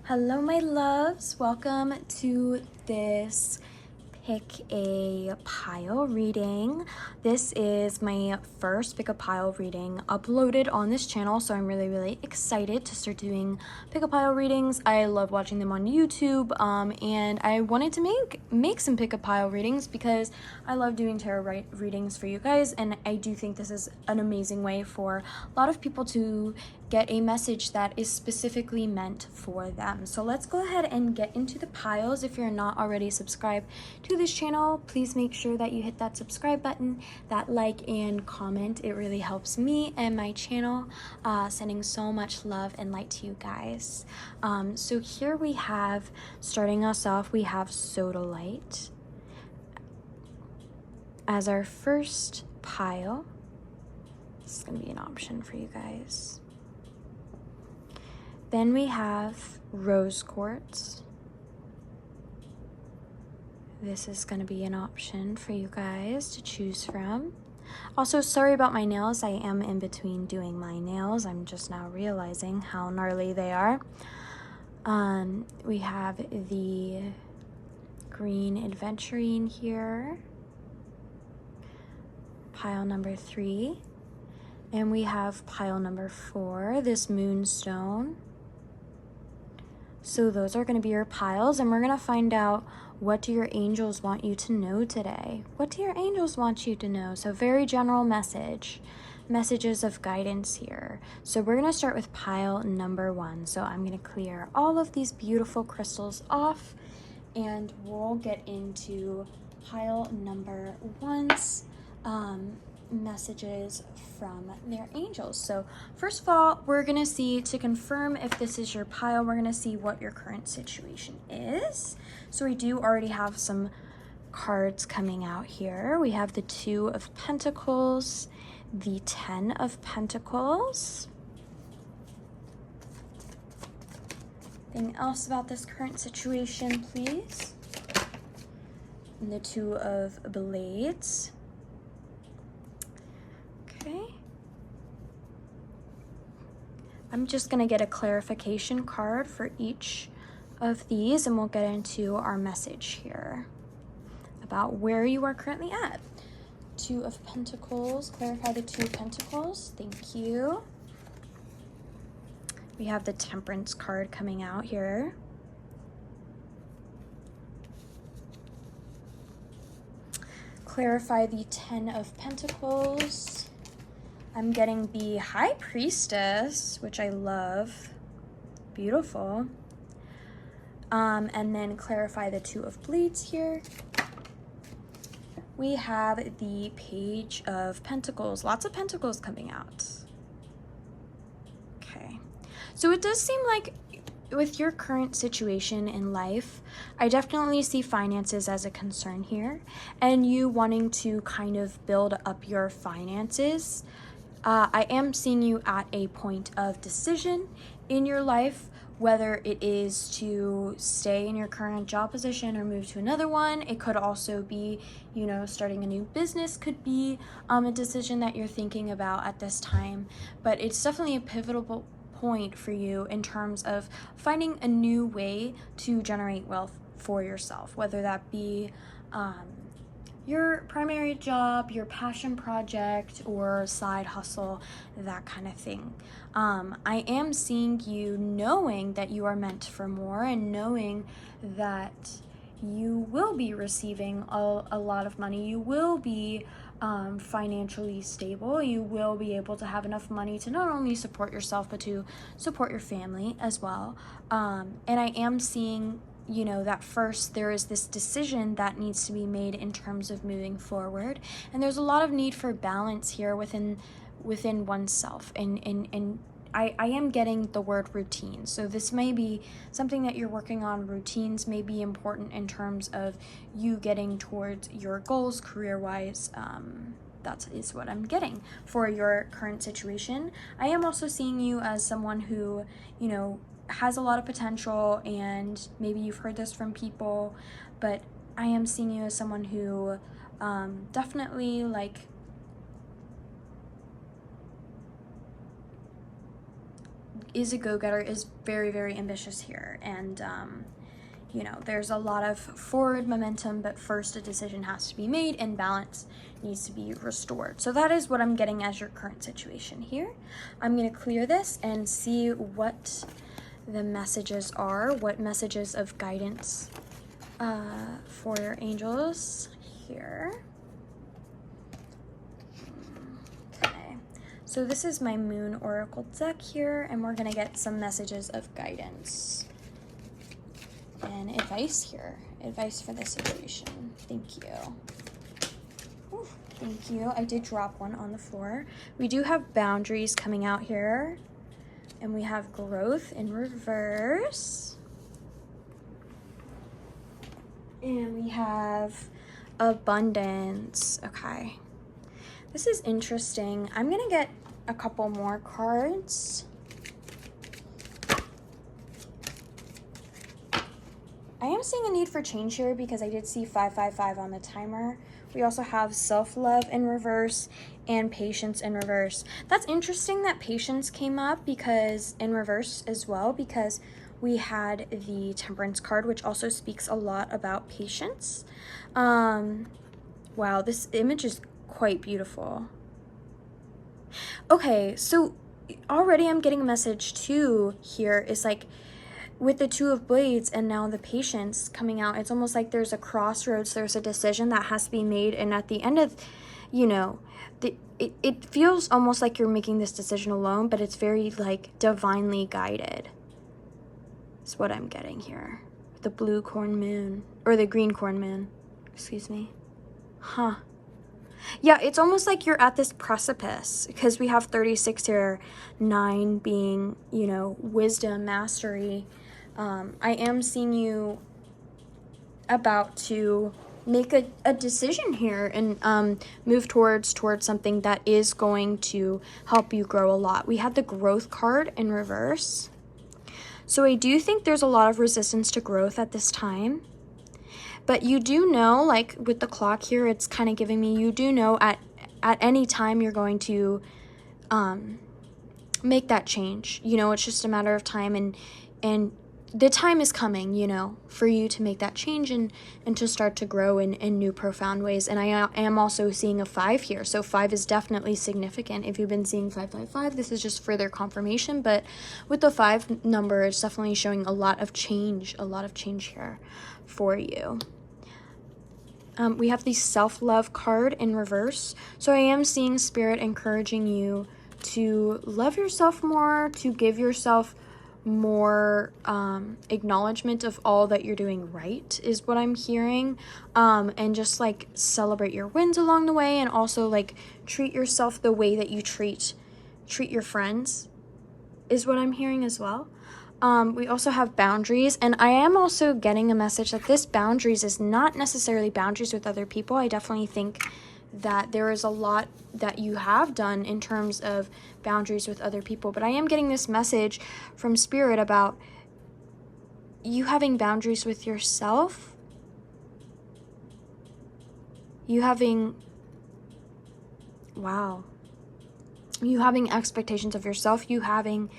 Hello, my loves. Welcome to this pick a pile reading. This is my first pick a pile reading uploaded on this channel, so I'm really excited to start doing pick a pile readings. I love watching them on YouTube, and I wanted to make some pick a pile readings because I love doing tarot readings for you guys, and I do think this is an amazing way for a lot of people to get a message that is specifically meant for them. So let's go ahead and get into the piles. If you're not already subscribed to this channel, please make sure that you hit that subscribe button, that like and comment. It really helps me and my channel, sending so much love and light to you guys. So here we have, starting us off, we have Sodalite as our first pile. This is going to be an option for you guys. Then we have Rose Quartz. This is going to be an option for you guys to choose from. Also, sorry about my nails. I am in between doing my nails. I'm just now realizing how gnarly they are. We have the green Adventurine here. Pile number 3. And we have pile number 4, this Moonstone. So those are going to be your piles, and we're going to find out, what do your angels want you to know today? What do your angels want you to know? So very general messages of guidance here. So we're going to start with pile number 1. So I'm going to clear all of these beautiful crystals off, and we'll get into pile number 1's messages from their angels. So first of all, we're gonna see, to confirm if this is your pile, we're gonna see what your current situation is. So we do already have some cards coming out here. We have the 2 of Pentacles, the 10 of Pentacles. Anything else about this current situation, please? And the 2 of Blades. Okay. I'm just going to get a clarification card for each of these, and we'll get into our message here about where you are currently at. 2 of Pentacles, clarify the 2 of Pentacles. Thank you. We have the Temperance card coming out here. Clarify the 10 of Pentacles. I'm getting the High Priestess, which I love. Beautiful. And then clarify the 2 of Blades here. We have the Page of Pentacles. Lots of Pentacles coming out. Okay. So it does seem like with your current situation in life, I definitely see finances as a concern here, and you wanting to kind of build up your finances. I am seeing you at a point of decision in your life, whether it is to stay in your current job position or move to another one. It could also be, you know, starting a new business could be a decision that you're thinking about at this time. But it's definitely a pivotal point for you in terms of finding a new way to generate wealth for yourself, whether that be your primary job, your passion project, or side hustle, that kind of thing. I am seeing you knowing that you are meant for more, and knowing that you will be receiving a lot of money. You will be financially stable. You will be able to have enough money to not only support yourself, but to support your family as well. And I am seeing, you know, that first there is this decision that needs to be made in terms of moving forward, and there's a lot of need for balance here within oneself, and I am getting the word routine. So this may be something that you're working on. Routines may be important in terms of you getting towards your goals career-wise. That is what I'm getting for your current situation. I am also seeing you as someone who, you know, has a lot of potential, and maybe you've heard this from people, but I am seeing you as someone who definitely, like, is a go-getter, is very, very ambitious here. And, you know, there's a lot of forward momentum, but first a decision has to be made and balance needs to be restored. So that is what I'm getting as your current situation here. I'm going to clear this and see what the messages are, what messages of guidance for your angels here. Okay, so this is my Moon Oracle deck here, and we're going to get some messages of guidance and advice here. Advice for the situation. Thank you. Ooh, thank you. I did drop one on the floor. We do have boundaries coming out here. And we have growth in reverse. And we have abundance. Okay. This is interesting. I'm going to get a couple more cards. I am seeing a need for change here because I did see 555 on the timer. We also have self-love in reverse and patience in reverse. That's interesting that patience came up because in reverse as well, because we had the temperance card, which also speaks a lot about patience. Wow, this image is quite beautiful. Okay, so already I'm getting a message too here is like, with the Two of Blades and now the Patience coming out, it's almost like there's a crossroads, there's a decision that has to be made, and at the end of, you know, it feels almost like you're making this decision alone, but it's very, like, divinely guided. That's what I'm getting here. The blue corn moon, or the green corn moon, excuse me. Huh. Yeah, it's almost like you're at this precipice, because we have 36 here, 9 being, you know, wisdom, mastery. I am seeing you about to make a decision here and move towards something that is going to help you grow a lot. We had the growth card in reverse. So I do think there's a lot of resistance to growth at this time. But you do know, like with the clock here, it's kind of giving me, you do know at any time you're going to make that change. You know, it's just a matter of time, and the time is coming, you know, for you to make that change and to start to grow in new profound ways. And I am also seeing a 5 here. So 5 is definitely significant. If you've been seeing 555, this is just further confirmation. But with the 5 number, it's definitely showing a lot of change here for you. We have the self-love card in reverse. So I am seeing Spirit encouraging you to love yourself more, to give yourself more acknowledgement of all that you're doing right is what I'm hearing, and just like celebrate your wins along the way, and also like treat yourself the way that you treat your friends is what I'm hearing as well. We also have boundaries, and I am also getting a message that this boundaries is not necessarily boundaries with other people. I definitely think that there is a lot that you have done in terms of boundaries with other people, but I am getting this message from Spirit about you having boundaries with yourself, you having expectations of yourself, you having,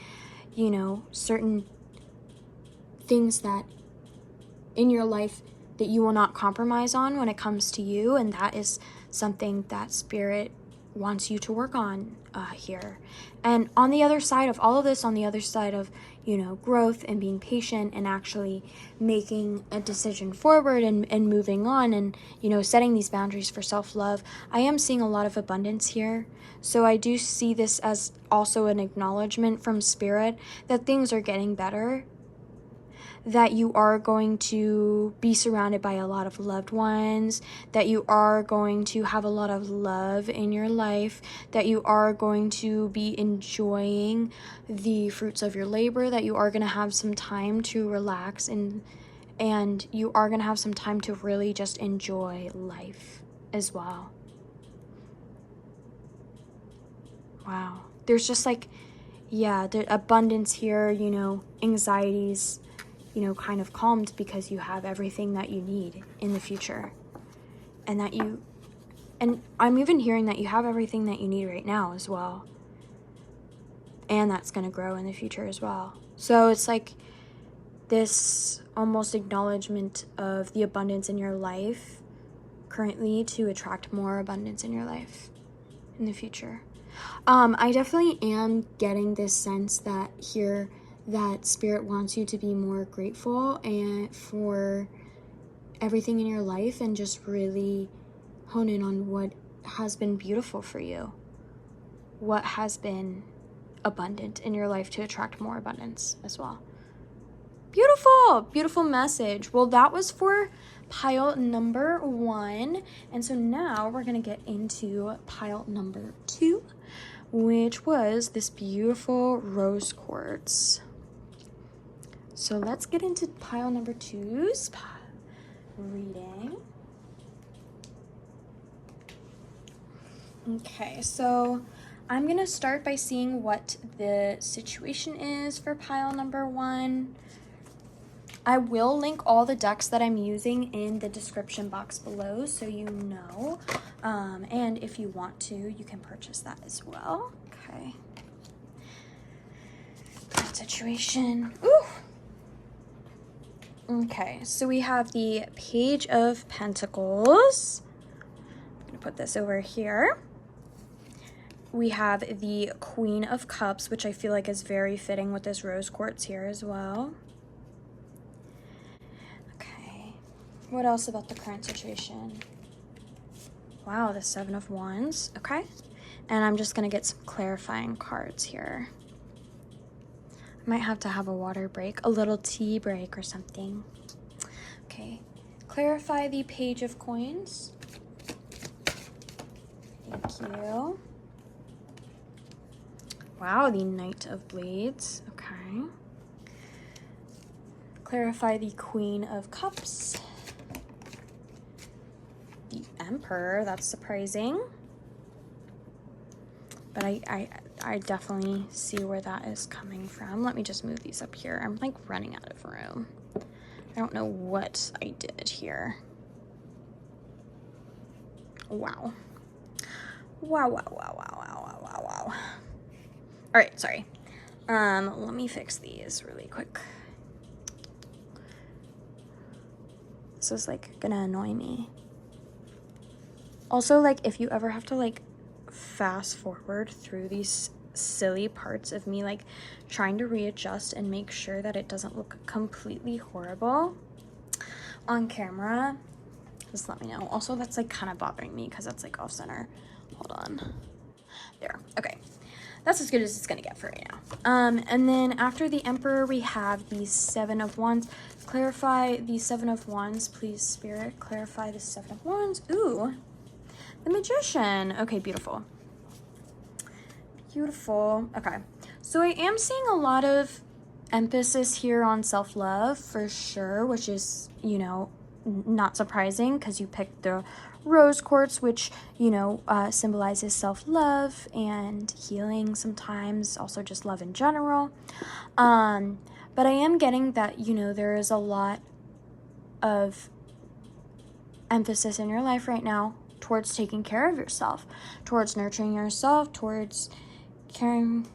you know, certain things that in your life that you will not compromise on when it comes to you, and that is something that Spirit wants you to work on here. And on the other side of all of this, on the other side of, you know, growth and being patient and actually making a decision forward and moving on and, you know, setting these boundaries for self-love, I am seeing a lot of abundance here. So I do see this as also an acknowledgement from Spirit that things are getting better, that you are going to be surrounded by a lot of loved ones, that you are going to have a lot of love in your life, that you are going to be enjoying the fruits of your labor, that you are going to have some time to relax and you are going to have some time to really just enjoy life as well. Wow. There's just like, yeah, the abundance here, you know, anxieties, you know, kind of calmed because you have everything that you need in the future. And I'm even hearing that you have everything that you need right now as well. and that's going to grow in the future as well. So it's like this almost acknowledgement of the abundance in your life currently to attract more abundance in your life in the future. I definitely am getting this sense that here that Spirit wants you to be more grateful and for everything in your life and just really hone in on what has been beautiful for you, what has been abundant in your life to attract more abundance as well. Beautiful, beautiful message. Well, that was for pile number 1. And so now we're going to get into pile number 2, which was this beautiful rose quartz. So let's get into pile number 2's reading. Okay, so I'm going to start by seeing what the situation is for pile number 1. I will link all the decks that I'm using in the description box below so you know. And if you want to, you can purchase that as well. Okay. That situation. Ooh. Okay, so we have the Page of Pentacles. I'm going to put this over here. We have the Queen of Cups, which I feel like is very fitting with this rose quartz here as well. Okay, what else about the current situation? Wow, the Seven of Wands. Okay, and I'm just going to get some clarifying cards here. I might have to have a water break, a little tea break or something. Okay, clarify the Page of Coins. Thank you. Wow, the Knight of Blades. Okay. Clarify the Queen of Cups. The Emperor, that's surprising. But I definitely see where that is coming from. Let me just move these up here. I'm like running out of room. I don't know what I did here. Wow. Wow, wow, wow, wow, wow, wow, wow, wow. All right, sorry. Let me fix these really quick. This is like gonna annoy me. Also, like if you ever have to like fast forward through these silly parts of me like trying to readjust and make sure that it doesn't look completely horrible on camera, just let me know. Also, that's like kind of bothering me because that's like off center. Hold on. There. Okay. That's as good as it's gonna get for right now. And then after the Emperor, we have the Seven of Wands. Clarify the Seven of Wands, please, Spirit. Clarify the Seven of Wands. Ooh, the Magician. Okay, beautiful. Beautiful. Okay, so I am seeing a lot of emphasis here on self-love for sure, which is, you know, not surprising because you picked the rose quartz, which, you know, symbolizes self-love and healing sometimes, also just love in general. But I am getting that, you know, there is a lot of emphasis in your life right now towards taking care of yourself, towards nurturing yourself, towards caring,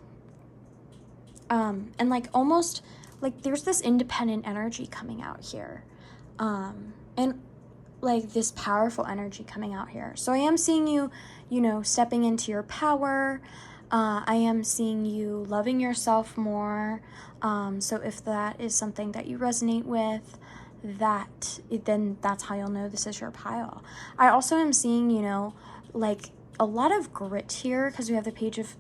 and like almost like there's this independent energy coming out here, and like this powerful energy coming out here. So I am seeing you, you know, stepping into your power. I am seeing you loving yourself more. So if that is something that you resonate with, then that's how you'll know this is your pile. I also am seeing, you know, like a lot of grit here because we have the Page of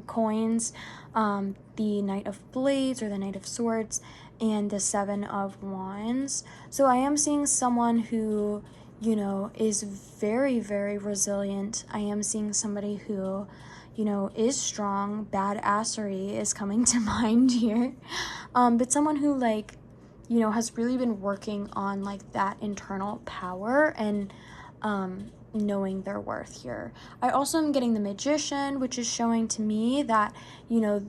Coins, the Knight of Blades or the Knight of Swords, and the Seven of Wands. So I am seeing someone who, you know, is very, very resilient. I am seeing somebody who, you know, is strong. Badassery is coming to mind here. But someone who, like, you know, has really been working on like that internal power and knowing their worth here. I also am getting the Magician, which is showing to me that, you know,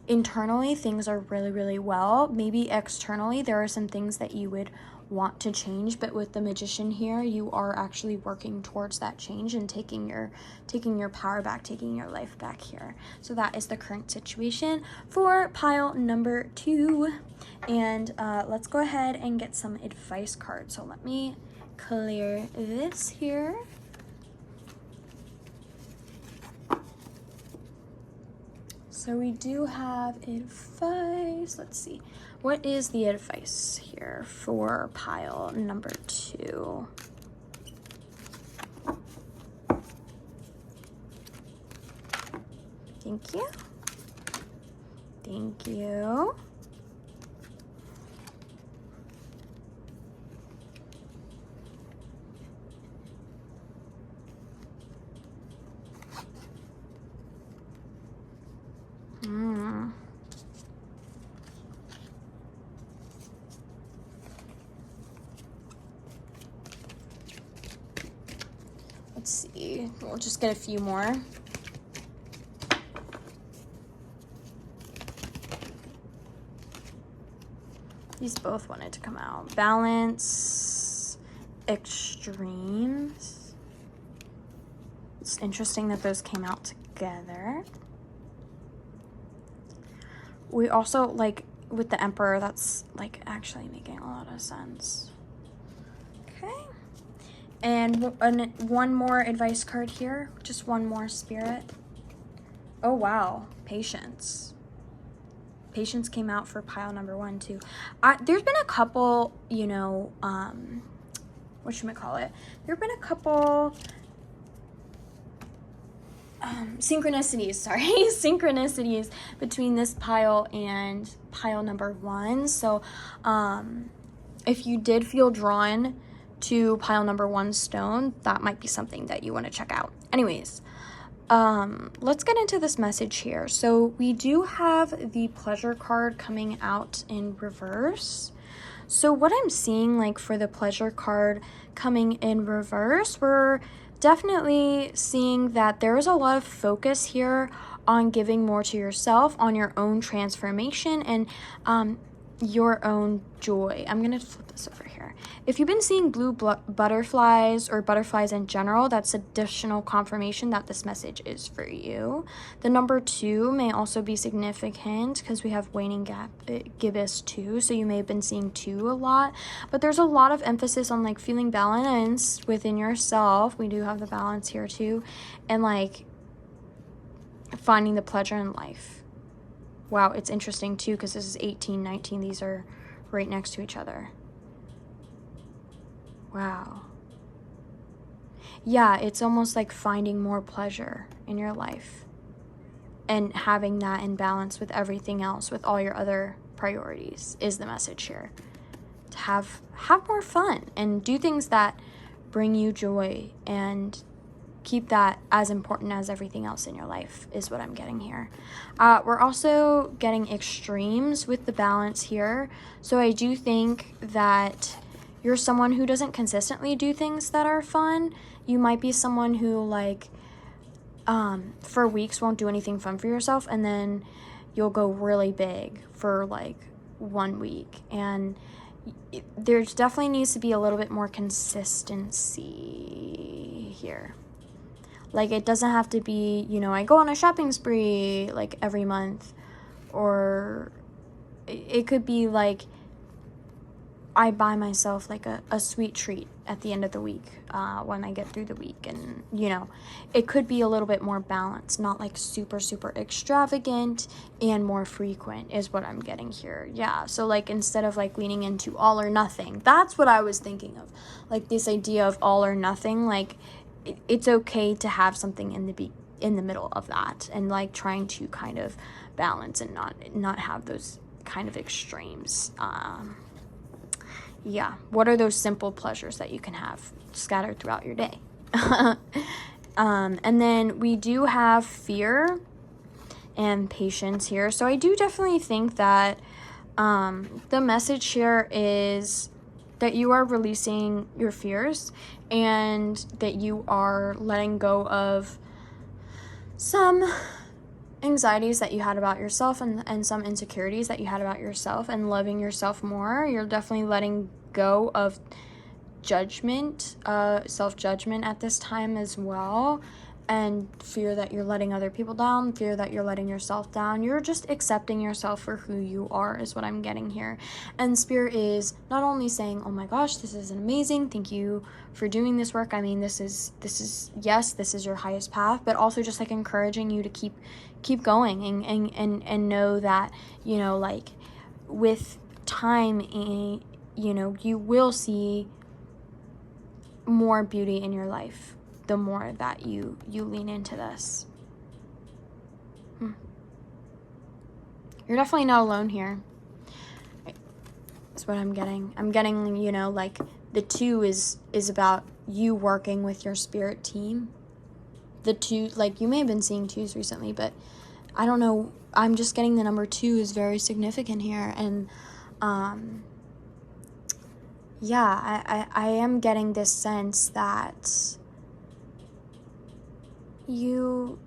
internally things are really, really well. Maybe externally there are some things that you would want to change, but with the Magician here, you are actually working towards that change and taking your power back, taking your life back here. So that is the current situation for pile number 2. And let's go ahead and get some advice cards. So let me clear this here. So we do have advice. Let's see. What is the advice here for pile number 2? Thank you. Thank you. Let's see, we'll just get a few more. These both wanted to come out. Balance, extremes. It's interesting that those came out together. We also, like, with the Emperor, that's, like, actually making a lot of sense. Okay. And one more advice card here. Just one more, Spirit. Oh, wow. Patience. Patience came out for pile number 1, too. There's been a couple, you know, whatchamacallit? There have been a couple synchronicities, synchronicities between this pile and pile number 1. So if you did feel drawn to pile number 1 stone, that might be something that you want to check out. Anyways, let's get into this message here. So we do have the pleasure card coming out in reverse. So what I'm seeing, like, for the pleasure card coming in reverse, we're definitely seeing that there is a lot of focus here on giving more to yourself, on your own transformation, and your own joy. I'm gonna flip this over here. If you've been seeing blue butterflies or butterflies in general, that's additional confirmation that this message is for you. The number 2 may also be significant because we have waning gibbous 2, so you may have been seeing 2 a lot, but there's a lot of emphasis on, like, feeling balance within yourself. We do have the balance here too, and, like, finding the pleasure in life. Wow, it's interesting too because this is 18, 19. These are right next to each other. Wow. Yeah, it's almost like finding more pleasure in your life and having that in balance with everything else, with all your other priorities, is the message here. To have more fun and do things that bring you joy and keep that as important as everything else in your life is what I'm getting here. We're also getting extremes with the balance here. So I do think that you're someone who doesn't consistently do things that are fun. You might be someone who, like, for weeks won't do anything fun for yourself, and then you'll go really big for, like, 1 week. And there's definitely needs to be a little bit more consistency here. Like, it doesn't have to be, you know, I go on a shopping spree, like, every month. Or it could be, like, I buy myself, like, a sweet treat at the end of the week when I get through the week. And, you know, it could be a little bit more balanced, not, like, super, super extravagant, and more frequent is what I'm getting here. Yeah, so, like, instead of, like, leaning into all or nothing, that's what I was thinking of. Like, this idea of all or nothing, like, it's okay to have something in the middle of that, and, like, trying to kind of balance and not have those kind of extremes. Yeah, what are those simple pleasures that you can have scattered throughout your day? And then we do have fear and patience here. So I do definitely think that the message here is that you are releasing your fears and that you are letting go of some anxieties that you had about yourself and some insecurities that you had about yourself and loving yourself more. You're definitely letting go of judgment, self-judgment at this time as well, and fear that you're letting other people down, fear that you're letting yourself down. You're just accepting yourself for who you are is what I'm getting here. And Spirit is not only saying, oh my gosh, this is amazing, thank you for doing this work. I mean, this is yes, this is your highest path, but also just like encouraging you to keep going and know that, you know, like with time, you know, you will see more beauty in your life the more that you lean into this. You're definitely not alone here. That's what I'm getting. I'm getting, you know, like the 2 is about you working with your spirit team. The 2, like you may have been seeing 2s recently, but I don't know. I'm just getting the number 2 is very significant here. And yeah, I am getting this sense that you,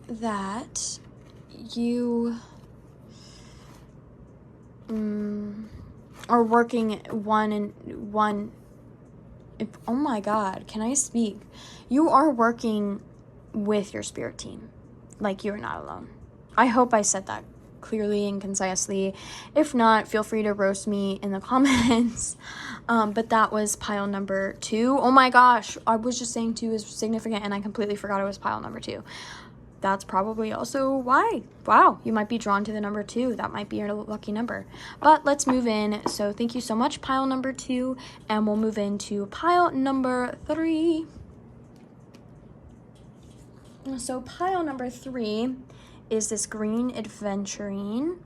that you are working one. Oh my God, can I speak? You are working with your spirit team. Like, you're not alone. I hope I said that clearly and concisely. If not, feel free to roast me in the comments. But that was pile number 2. Oh my gosh, I was just saying 2 is significant and I completely forgot it was pile number 2. That's probably also why. Wow, you might be drawn to the number 2. That might be your lucky number. But let's move in. So thank you so much, pile number 2. And we'll move into pile number 3. So pile number 3 is this green Adventurine.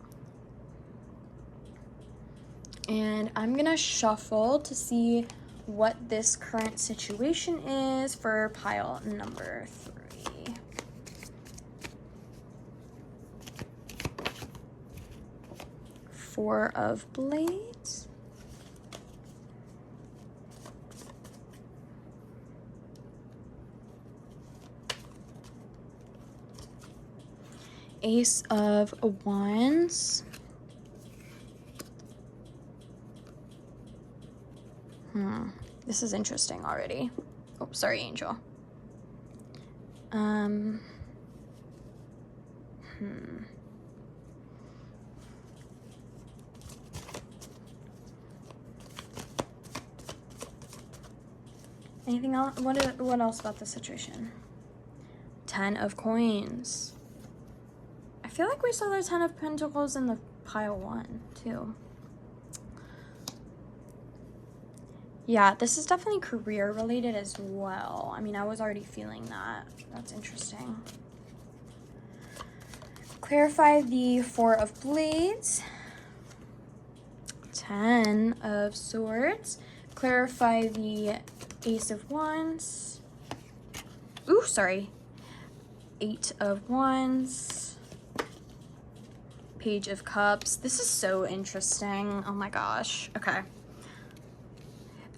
And I'm going to shuffle to see what this current situation is for pile number 3. 4 of Blades. Ace of Wands. This is interesting already. Oh, sorry, Angel. Anything else? What else about the situation? 10 of Coins. I feel like we saw the 10 of Pentacles in the pile 1 too. Yeah, this is definitely career related as well. I mean, I was already feeling that. That's interesting. Clarify the 4 of Blades. 10 of Swords. Clarify the Ace of Wands. Ooh, sorry. 8 of Wands. Page of Cups. This is so interesting. Oh my gosh. Okay.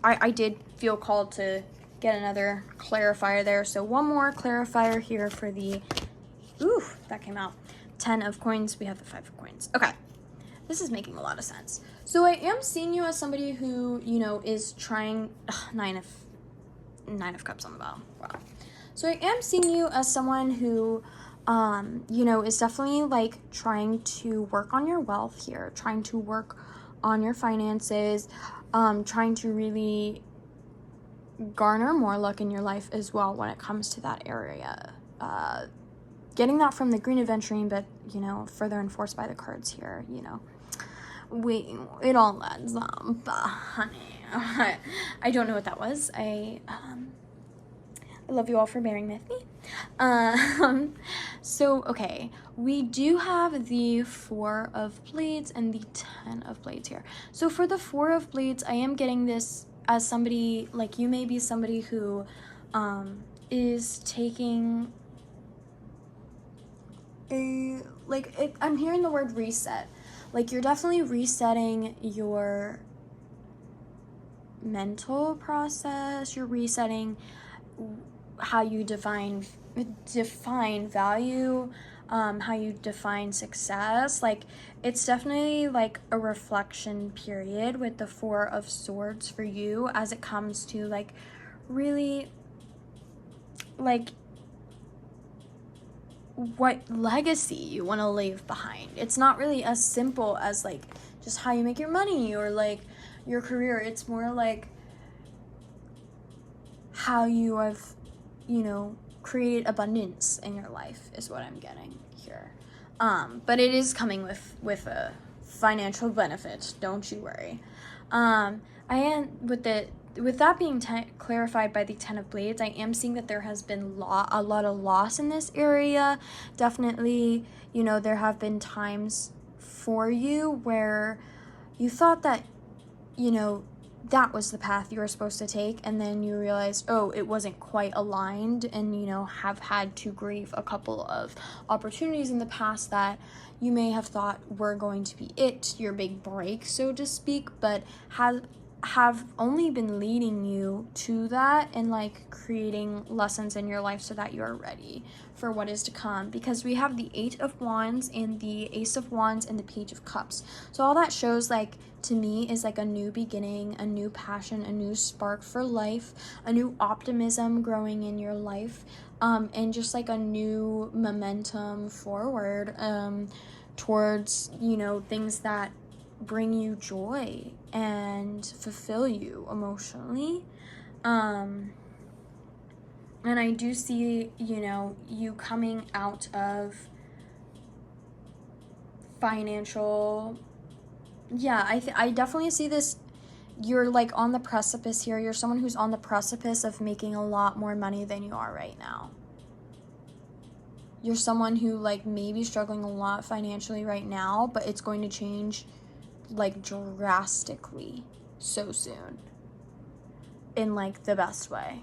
I did feel called to get another clarifier there. So one more clarifier here for the, ooh, that came out. 10 of Coins. We have the 5 of Coins. Okay. This is making a lot of sense. So I am seeing you as somebody who, you know, is trying, 9 of Cups on the bottom. Wow. So I am seeing you as someone who, you know, is definitely like trying to work on your wealth here, trying to work on your finances, trying to really garner more luck in your life as well when it comes to that area. Getting that from the green Adventurine, but, you know, further enforced by the cards here, you know. It all adds up, honey. I don't know what that was. I love you all for bearing with me. So, okay, we do have the 4 of Blades and the 10 of Blades here. So for the 4 of Blades, I am getting this as somebody, like, you may be somebody who is taking I'm hearing the word reset. Like, you're definitely resetting your mental process. You're resetting how you define value, how you define success. Like, it's definitely like a reflection period with the Four of Swords for you as it comes to like really like what legacy you want to leave behind. It's not really as simple as like just how you make your money or like your career. It's more like how you have, you know, created abundance in your life is what I'm getting here. But it is coming with a financial benefit, don't you worry. I am with that being clarified by the Ten of Blades, I am seeing that there has been a lot of loss in this area. Definitely, you know, there have been times for you where you thought that, you know, that was the path you were supposed to take, and then you realized, oh, it wasn't quite aligned, and, you know, have had to grieve a couple of opportunities in the past that you may have thought were going to be your big break, so to speak, but have only been leading you to that and like creating lessons in your life so that you're ready for what is to come, because we have the Eight of Wands and the Ace of Wands and the Page of Cups. So all that shows, like, to me, is like a new beginning, a new passion, a new spark for life, a new optimism growing in your life, and just like a new momentum forward towards, you know, things that bring you joy and fulfill you emotionally. And I do see, you know, you coming out of financial, I definitely see this. You're like on the precipice here. You're someone who's on the precipice of making a lot more money than you are right now. You're someone who like may be struggling a lot financially right now, but it's going to change like drastically so soon, in like the best way,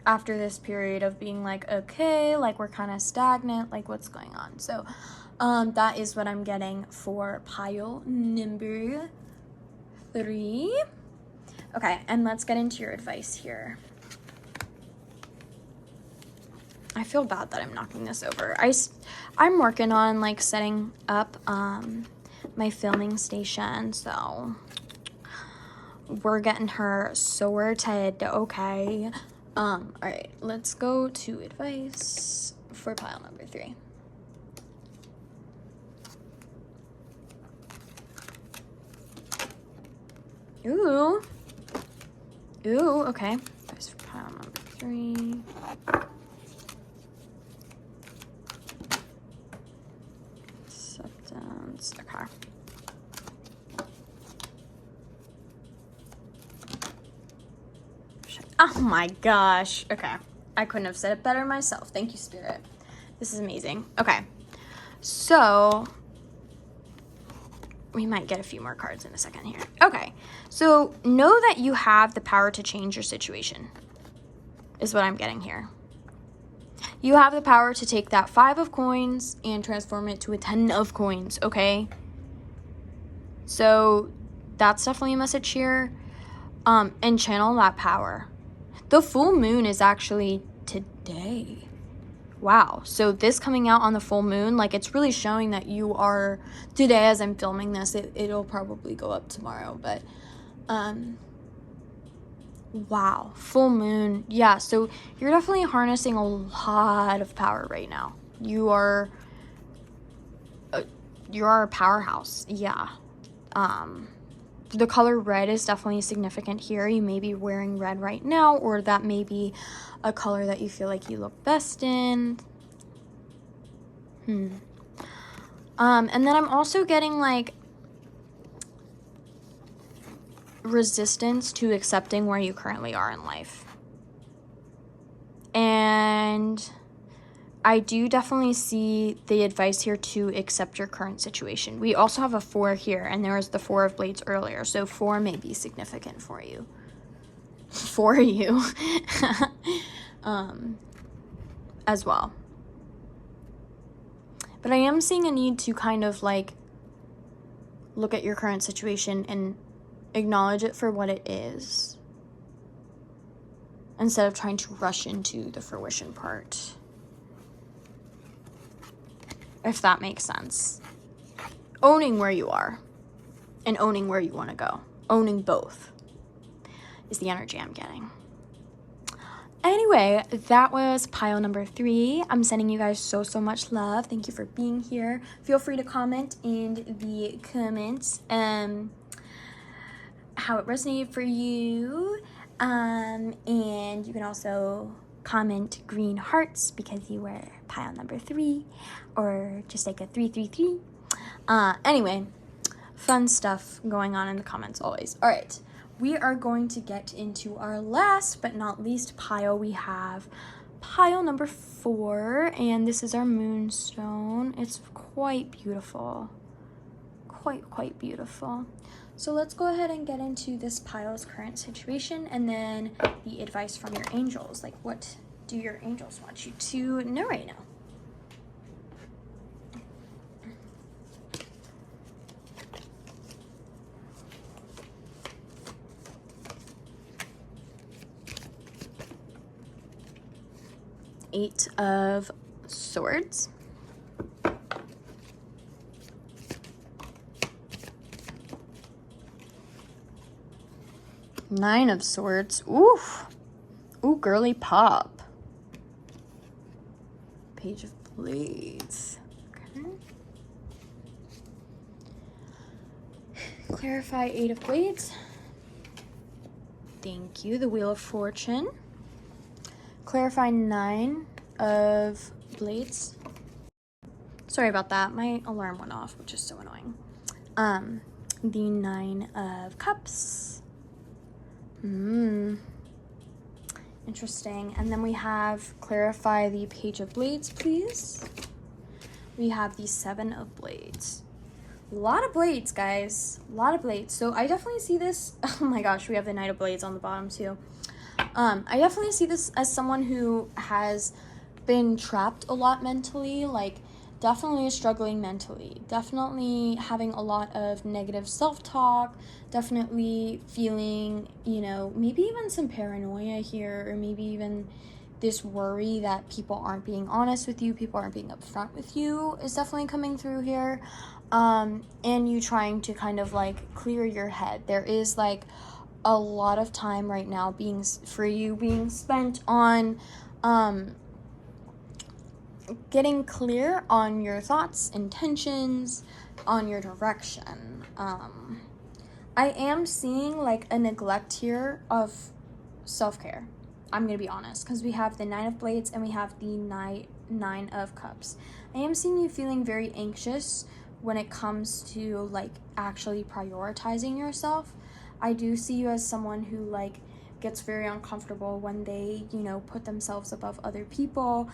after this period of being like, okay, like we're kind of stagnant, like what's going on. So that is what I'm getting for pile number 3. Okay, and let's get into your advice here. I feel bad that I'm knocking this over. I'm working on like setting up my filming station, so we're getting her sorted, okay? All right, let's go to advice for pile number 3. Ooh, okay. Advice for pile number 3. Acceptance, okay. Oh my gosh. Okay. I couldn't have said it better myself. Thank you, Spirit. This is amazing. Okay. So, we might get a few more cards in a second here. Okay. So, know that you have the power to change your situation, is what I'm getting here. You have the power to take that 5 of coins and transform it to a 10 of coins, okay? So, that's definitely a message here. And channel that power. The full moon is actually today. Wow. So this coming out on the full moon, like, it's really showing that you are, today as I'm filming this, it'll probably go up tomorrow, but, wow. Full moon. Yeah, so you're definitely harnessing a lot of power right now. You are a powerhouse. Yeah. The color red is definitely significant here. You may be wearing red right now, or that may be a color that you feel like you look best in. And then I'm also getting like resistance to accepting where you currently are in life. And I do definitely see the advice here to accept your current situation. We also have a 4 here, and there was the 4 of Blades earlier, so 4 may be significant for you. For you. As well. But I am seeing a need to kind of like look at your current situation and Acknowledge it for what it is, instead of trying to rush into the fruition part. If that makes sense. Owning where you are and owning where you want to go. Owning both is the energy I'm getting. Anyway, that was pile number 3. I'm sending you guys so much love. Thank you for being here. Feel free to comment in the comments how it resonated for you. And you can also comment green hearts because you were pile number 3, or just like a 333. Anyway, fun stuff going on in the comments always. All right, we are going to get into our last but not least pile. We have pile number 4, and this is our moonstone. It's quite beautiful, quite beautiful. So let's go ahead and get into this pile's current situation, and then the advice from your angels. Like, what do your angels want you to know right now? Eight of Swords. Nine of Swords. Oof. Ooh, girly pop. Page of Blades. Okay. Clarify 8 of Blades. Thank you. The Wheel of Fortune. Clarify 9 of Blades. Sorry about that. My alarm went off, which is so annoying. The 9 of Cups. Interesting. And then we have clarify the Page of Blades, please. We have the 7 of Blades. A lot of blades, guys. A lot of blades. So I definitely see this. Oh my gosh, we have the Knight of Blades on the bottom too. I definitely see this as someone who has been trapped a lot mentally, like definitely struggling mentally, definitely having a lot of negative self-talk, definitely feeling, you know, maybe even some paranoia here, or maybe even this worry that people aren't being honest with you, people aren't being upfront with you is definitely coming through here. And you trying to kind of like clear your head. There is like a lot of time right now being spent on getting clear on your thoughts, intentions, on your direction. I am seeing like a neglect here of self-care. I'm gonna be honest, because we have the 9 of Blades and we have the 9 of Cups. I am seeing you feeling very anxious when it comes to like actually prioritizing yourself. I do see you as someone who like gets very uncomfortable when they, you know, put themselves above other people,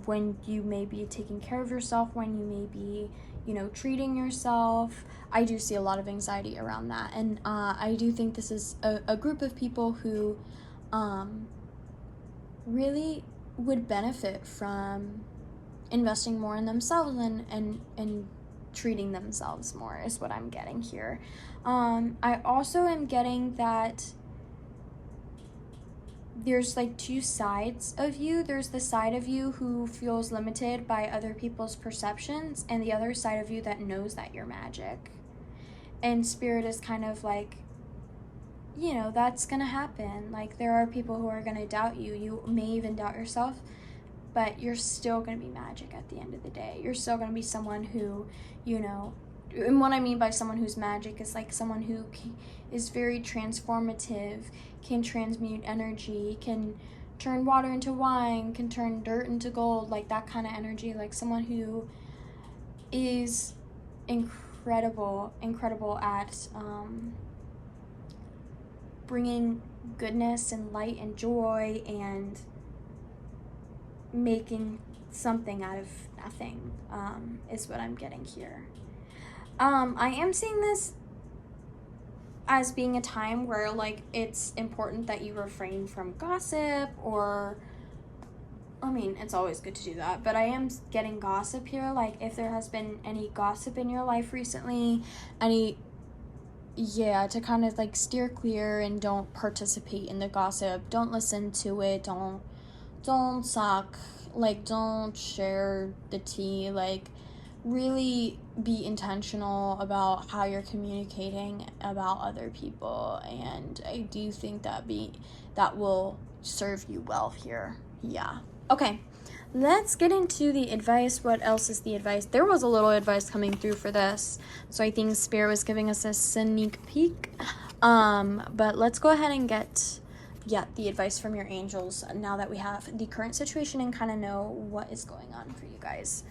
when you may be taking care of yourself, when you may be, you know, treating yourself. I do see a lot of anxiety around that, and I do think this is a group of people who really would benefit from investing more in themselves and treating themselves more is what I'm getting here. I also am getting that there's like 2 sides of you. There's the side of you who feels limited by other people's perceptions, and the other side of you that knows that you're magic. And Spirit is kind of like, you know, that's gonna happen. Like, there are people who are gonna doubt you. You may even doubt yourself, but you're still gonna be magic at the end of the day. You're still gonna be someone who, you know, and what I mean by someone who's magic is like someone who is very transformative, can transmute energy, can turn water into wine, can turn dirt into gold, like that kind of energy. Like someone who is incredible at bringing goodness and light and joy and making something out of nothing, is what I'm getting here. I am seeing this as being a time where like it's important that you refrain from gossip, or I mean, it's always good to do that, but I am getting gossip here. Like if there has been any gossip in your life recently, any yeah, to kind of like steer clear and don't participate in the gossip. Don't listen to it. Don't suck. Like, don't share the tea. Like, really be intentional about how you're communicating about other people, and I do think that will serve you well here. Yeah. Okay. Let's get into the advice. What else is the advice? There was a little advice coming through for this, so I think Spirit was giving us a sneak peek. But let's go ahead and get the advice from your angels now that we have the current situation and kind of know what is going on for you guys.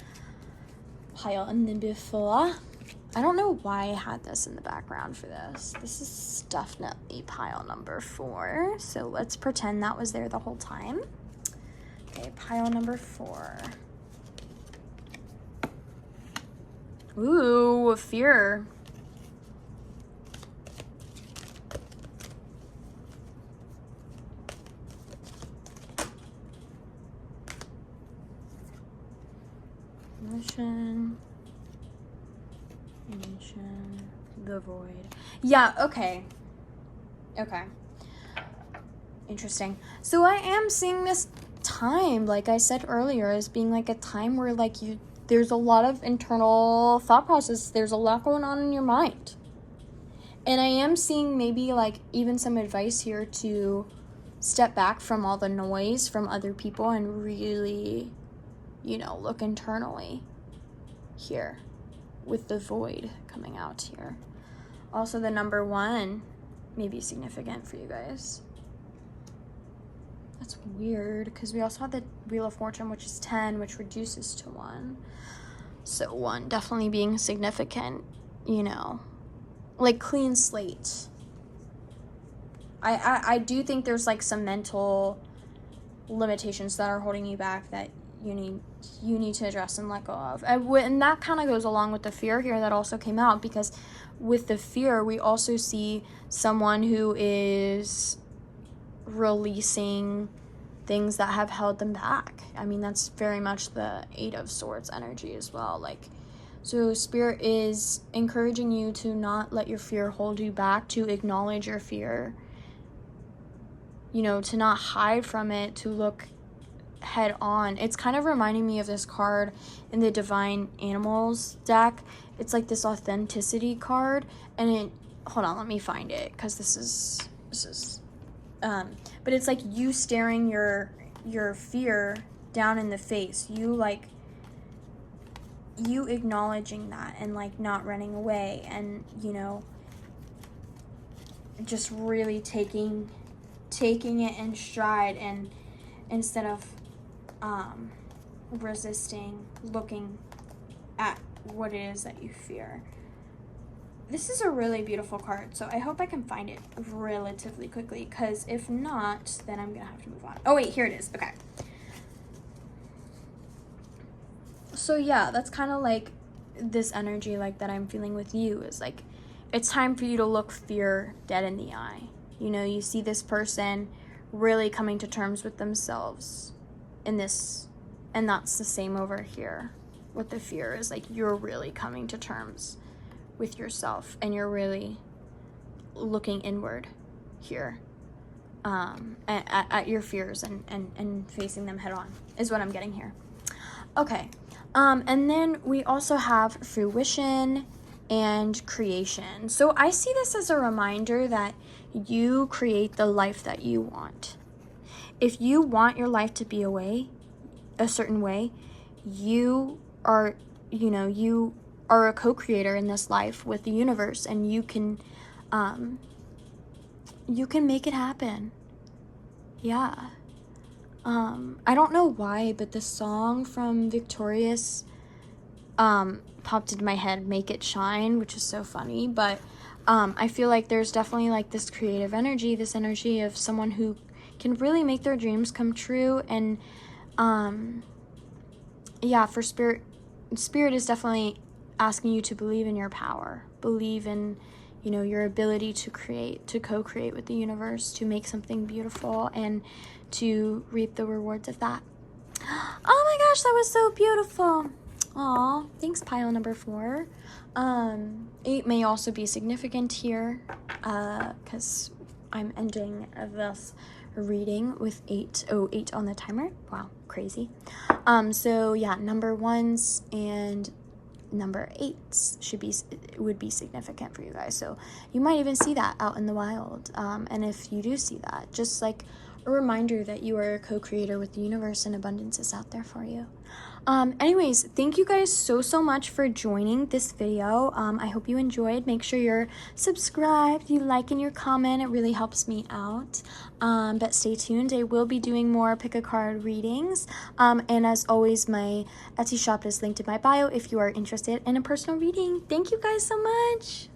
Pile number 4. I don't know why I had this in the background for this. This is definitely pile number 4. So let's pretend that was there the whole time. Okay, pile number 4. Ooh, fear. Mission, the void. Yeah, okay. Interesting. So I am seeing this time, like I said earlier, as being like a time where like there's a lot of internal thought process. There's a lot going on in your mind. And I am seeing maybe like even some advice here to step back from all the noise from other people and really, look internally here with the void coming out here. Also, the number 1 may be significant for you guys. That's weird because we also have the Wheel of Fortune, which is 10, which reduces to 1. So 1 definitely being significant, like clean slate. I do think there's like some mental limitations that are holding you back that you need to address and let go of. And that kind of goes along with the fear here that also came out, because with the fear, we also see someone who is releasing things that have held them back. I mean, that's very much the 8 of Swords energy as well. Like, so Spirit is encouraging you to not let your fear hold you back, to acknowledge your fear, to not hide from it, to look head on. It's kind of reminding me of this card in the Divine Animals deck. It's like this authenticity card, and hold on, let me find it, because this is but it's like you staring your fear down in the face, you acknowledging that and like not running away, and just really taking it in stride, and instead of resisting, looking at what it is that you fear. This is a really beautiful card, so I hope I can find it relatively quickly, because if not, then I'm gonna have to move on. Oh wait, here it is. Okay. So yeah, that's kind of like this energy like that I'm feeling with you, is like it's time for you to look fear dead in the eye. You see this person really coming to terms with themselves in this, and that's the same over here with the fear, is like you're really coming to terms with yourself, and you're really looking inward here at your fears and facing them head on, is what I'm getting here. Okay, and then we also have fruition and creation. So I see this as a reminder that you create the life that you want. If you want your life to be a certain way, you are a co-creator in this life with the universe, and you can make it happen. Yeah. I don't know why, but the song from Victorious popped into my head, Make It Shine, which is so funny, but I feel like there's definitely like this creative energy, this energy of someone who can really make their dreams come true. And for Spirit is definitely asking you to believe in your power, believe in your ability to create, to co-create with the universe, to make something beautiful, and to reap the rewards of that. Oh my gosh, that was so beautiful. Aw, thanks, pile number 4. 8 may also be significant here, because I'm ending this reading with 8. Oh, 8 on the timer. Wow, crazy. So yeah, number 1s and number 8s would be significant for you guys. So you might even see that out in the wild. And if you do see that, just like a reminder that you are a co-creator with the universe and abundance is out there for you. Anyways, thank you guys so much for joining this video. I hope you enjoyed. Make sure you're subscribed, you like and your comment. It really helps me out. But stay tuned. I will be doing more pick a card readings. And as always, my Etsy shop is linked in my bio if you are interested in a personal reading. Thank you guys so much.